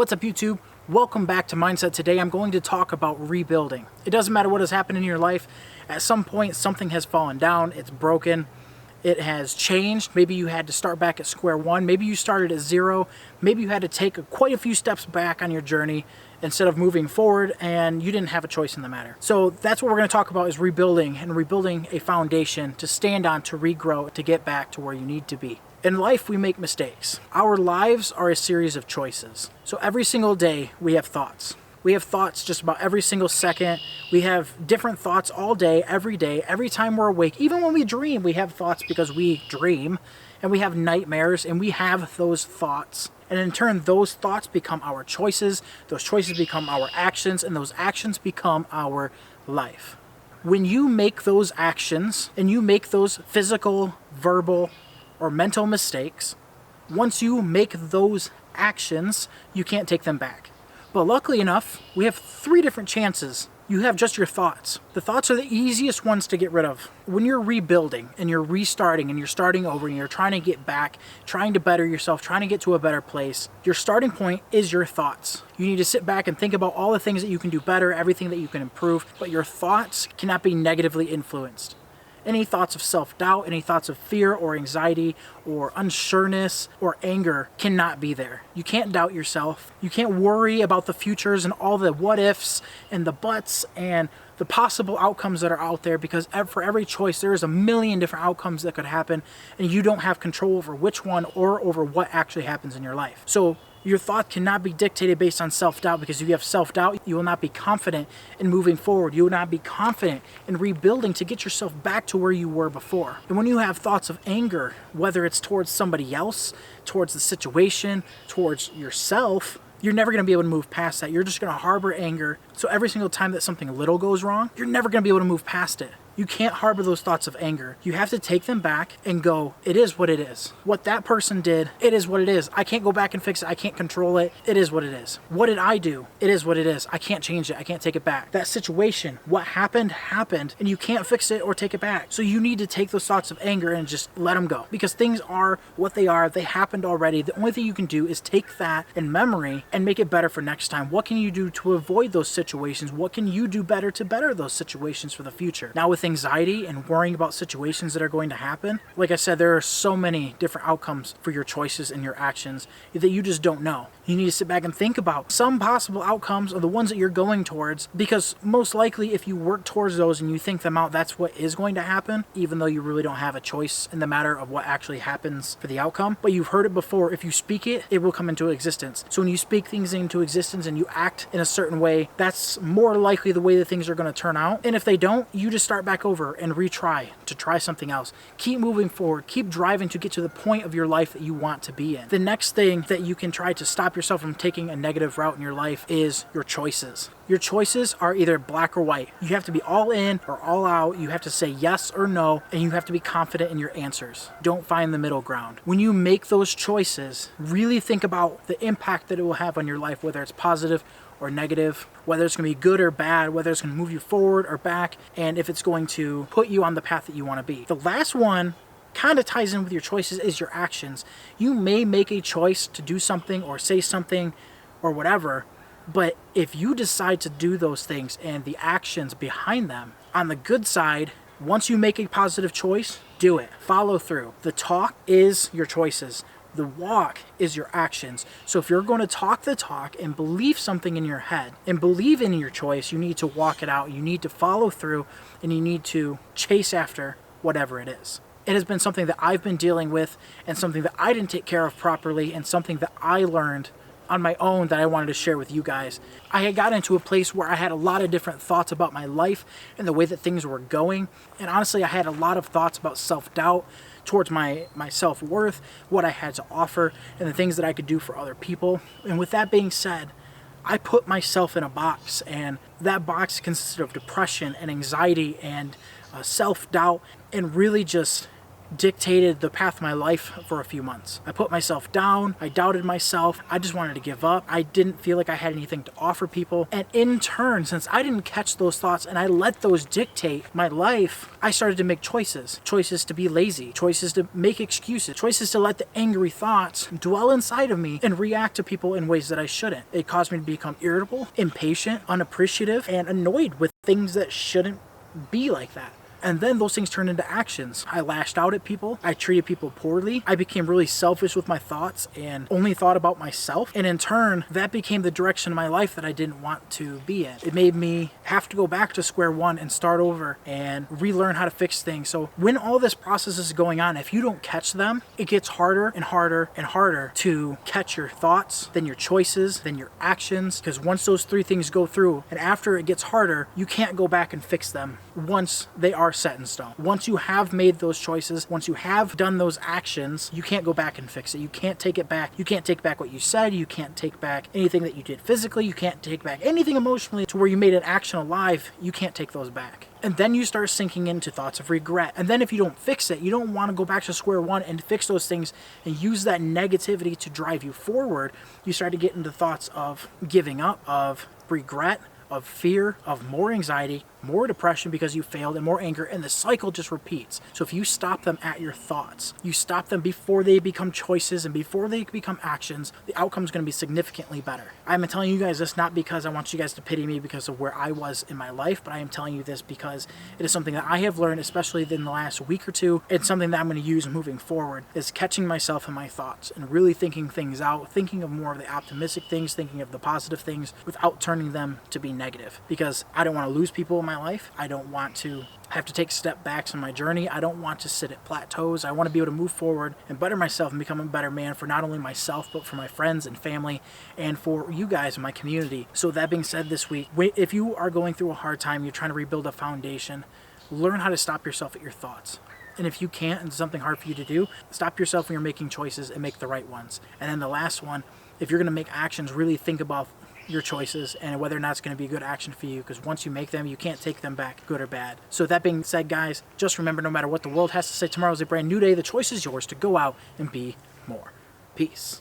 What's up, YouTube? Welcome back to Mindset. Today I'm going to talk about rebuilding. It doesn't matter what has happened in your life. At some point something has fallen down, it's broken, it has changed. Maybe you had to start back at square one, maybe you started at zero, maybe you had to take quite a few steps back on your journey instead of moving forward, and you didn't have a choice in the matter. So that's what we're going to talk about, is rebuilding, and rebuilding a foundation to stand on, to regrow, to get back to where you need to be. In life, we make mistakes. Our lives are a series of choices. So every single day, we have thoughts. We have thoughts just about every single second. We have different thoughts all day, every time we're awake. Even when we dream, we have thoughts because we dream, and we have nightmares, and we have those thoughts. And in turn, those thoughts become our choices, those choices become our actions, and those actions become our life. When you make those actions, and you make those physical, verbal, or mental mistakes, once you make those actions, you can't take them back. But luckily enough, we have 3 different chances. You have just your thoughts. The thoughts are the easiest ones to get rid of. When you're rebuilding and you're restarting and you're starting over and you're trying to get back, trying to better yourself, trying to get to a better place, your starting point is your thoughts. You need to sit back and think about all the things that you can do better, everything that you can improve, but your thoughts cannot be negatively influenced. Any thoughts of self-doubt, any thoughts of fear or anxiety or unsureness or anger cannot be there. You can't doubt yourself. You can't worry about the futures and all the what ifs and the buts and the possible outcomes that are out there, because for every choice there is a million different outcomes that could happen, and you don't have control over which one or over what actually happens in your life. So your thought cannot be dictated based on self-doubt, because if you have self-doubt, you will not be confident in moving forward. You will not be confident in rebuilding to get yourself back to where you were before. And when you have thoughts of anger, whether it's towards somebody else, towards the situation, towards yourself, you're never going to be able to move past that. You're just going to harbor anger. So every single time that something little goes wrong, you're never going to be able to move past it. You can't harbor those thoughts of anger. You have to take them back and go, it is what it is. What that person did, it is what it is. I can't go back and fix it. I can't control it. It is what it is. What did I do? It is what it is. I can't change it. I can't take it back. That situation, what happened, happened, and you can't fix it or take it back. So you need to take those thoughts of anger and just let them go, because things are what they are. They happened already. The only thing you can do is take that in memory and make it better for next time. What can you do to avoid those situations? What can you do better to better those situations for the future? Now, with anxiety and worrying about situations that are going to happen, like I said, there are so many different outcomes for your choices and your actions that you just don't know. You need to sit back and think about some possible outcomes of the ones that you're going towards, because most likely if you work towards those and you think them out, that's what is going to happen, even though you really don't have a choice in the matter of what actually happens for the outcome. But you've heard it before. If you speak it, it will come into existence. So when you speak things into existence and you act in a certain way, that's more likely the way that things are going to turn out. And if they don't, you just start back over and retry to try something else. Keep moving forward. Keep driving to get to the point of your life that you want to be in. The next thing that you can try to stop yourself from taking a negative route in your life is your choices. Your choices are either black or white. You have to be all in or all out. You have to say yes or no, and you have to be confident in your answers. Don't find the middle ground. When you make those choices, really think about the impact that it will have on your life, whether it's positive or negative, whether it's going to be good or bad, whether it's going to move you forward or back, and if it's going to put you on the path that you want to be. The last one kind of ties in with your choices is your actions. You may make a choice to do something or say something or whatever, but if you decide to do those things and the actions behind them, on the good side, once you make a positive choice, do it. Follow through. The talk is your choices. The walk is your actions. So if you're going to talk the talk and believe something in your head and believe in your choice, you need to walk it out. You need to follow through, and you need to chase after whatever it is. It has been something that I've been dealing with, and something that I didn't take care of properly, and something that I learned on my own that I wanted to share with you guys. I had got into a place where I had a lot of different thoughts about my life and the way that things were going. And honestly, I had a lot of thoughts about self-doubt towards my self-worth, what I had to offer, and the things that I could do for other people. And with that being said, I put myself in a box, and that box consisted of depression and anxiety and self-doubt, and really just dictated the path of my life for a few months. I put myself down. I doubted myself. I just wanted to give up. I didn't feel like I had anything to offer people. And in turn, since I didn't catch those thoughts and I let those dictate my life, I started to make choices. Choices to be lazy. Choices to make excuses. Choices to let the angry thoughts dwell inside of me and react to people in ways that I shouldn't. It caused me to become irritable, impatient, unappreciative, and annoyed with things that shouldn't be like that. And then those things turned into actions. I lashed out at people. I treated people poorly. I became really selfish with my thoughts and only thought about myself. And in turn, that became the direction of my life that I didn't want to be in. It made me have to go back to square one and start over and relearn how to fix things. So when all this process is going on, if you don't catch them, it gets harder and harder and harder to catch your thoughts, then your choices, then your actions. Because once those three things go through, and after it gets harder, you can't go back and fix them once they are set in stone. Once you have made those choices, once you have done those actions, you can't go back and fix it. You can't take it back. You can't take back what you said. You can't take back anything that you did physically. You can't take back anything emotionally to where you made an action alive. You can't take those back. And then you start sinking into thoughts of regret. And then if you don't fix it, you don't want to go back to square one and fix those things and use that negativity to drive you forward. You start to get into thoughts of giving up, of regret, of fear, of more anxiety, more depression because you failed, and more anger, and the cycle just repeats. So if you stop them at your thoughts, you stop them before they become choices and before they become actions, the outcome is going to be significantly better. I'm telling you guys this not because I want you guys to pity me because of where I was in my life, but I am telling you this because it is something that I have learned, especially in the last week or two. It's something that I'm going to use moving forward, is catching myself in my thoughts and really thinking things out, thinking of more of the optimistic things, thinking of the positive things without turning them to be negative, because I don't want to lose people in my life. I don't want to have to take step backs on my journey. I don't want to sit at plateaus. I want to be able to move forward and better myself and become a better man for not only myself, but for my friends and family and for you guys in my community. So that being said, this week, if you are going through a hard time, you're trying to rebuild a foundation, learn how to stop yourself at your thoughts. And if you can't, and it's something hard for you to do, stop yourself when you're making choices and make the right ones. And then the last one, if you're going to make actions, really think about your choices and whether or not it's going to be a good action for you, because once you make them, you can't take them back, good or bad. So that being said, guys, just remember, no matter what the world has to say, tomorrow's a brand new day. The choice is yours to go out and be more. Peace.